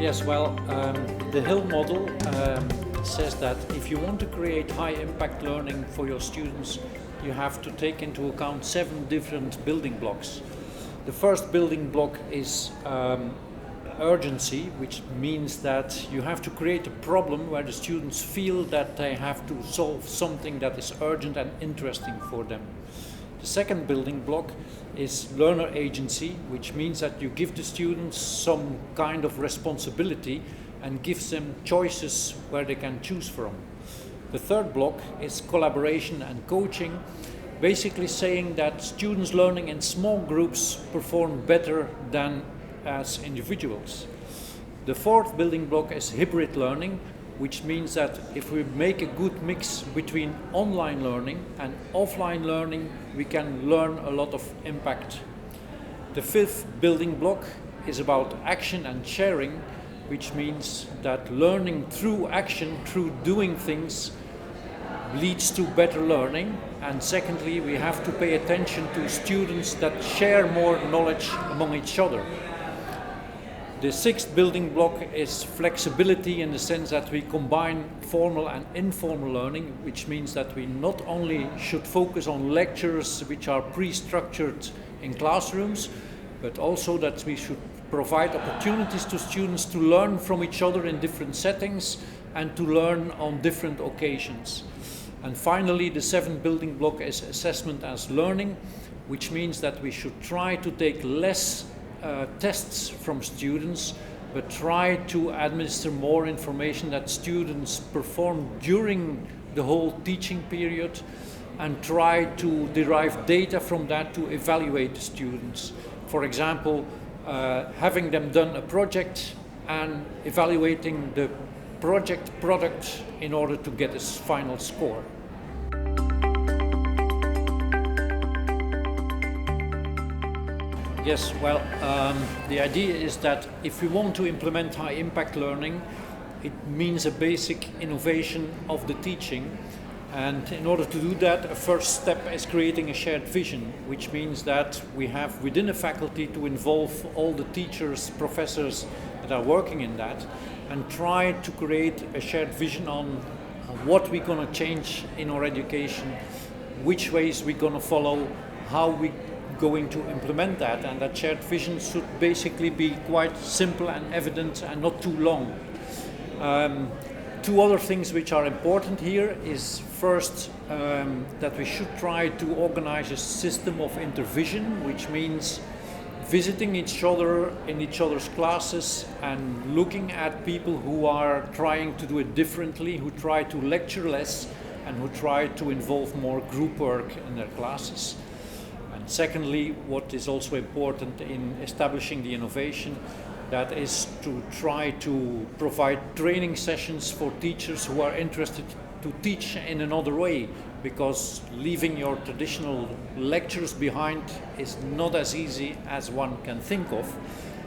Yes, well, the Hill model says that if you want to create high impact learning for your students, you have to take into account 7 different building blocks. The first building block is urgency, which means that you have to create a problem where the students feel that they have to solve something that is urgent and interesting for them. The second building block is learner agency, which means that you give the students some kind of responsibility and gives them choices where they can choose from. The third block is collaboration and coaching, basically saying that students learning in small groups perform better than as individuals. The fourth building block is hybrid learning, which means that if we make a good mix between online learning and offline learning, we can learn a lot of impact. The fifth building block is about action and sharing, which means that learning through action, through doing things, leads to better learning. And secondly, we have to pay attention to students that share more knowledge among each other. The sixth building block is flexibility, in the sense that we combine formal and informal learning, which means that we not only should focus on lectures which are pre-structured in classrooms, but also that we should provide opportunities to students to learn from each other in different settings and to learn on different occasions. And finally, the seventh building block is assessment as learning, which means that we should try to take less tests from students, but try to administer more information that students perform during the whole teaching period, and try to derive data from that to evaluate the students. For example, having them done a project and evaluating the project product in order to get a final score. Yes, well, the idea is that if we want to implement high impact learning, it means a basic innovation of the teaching. And in order to do that, a first step is creating a shared vision, which means that we have within a faculty to involve all the teachers, professors that are working in that, and try to create a shared vision on what we're going to change in our education, which ways we're going to follow, how we going to implement that, and that shared vision should basically be quite simple and evident and not too long. Two other things which are important here is first that we should try to organize a system of intervision, which means visiting each other in each other's classes and looking at people who are trying to do it differently, who try to lecture less and who try to involve more group work in their classes. And secondly, what is also important in establishing the innovation, that is to try to provide training sessions for teachers who are interested to teach in another way, because leaving your traditional lectures behind is not as easy as one can think of.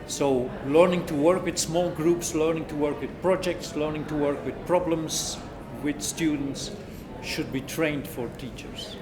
So learning to work with small groups, learning to work with projects, learning to work with problems with students should be trained for teachers.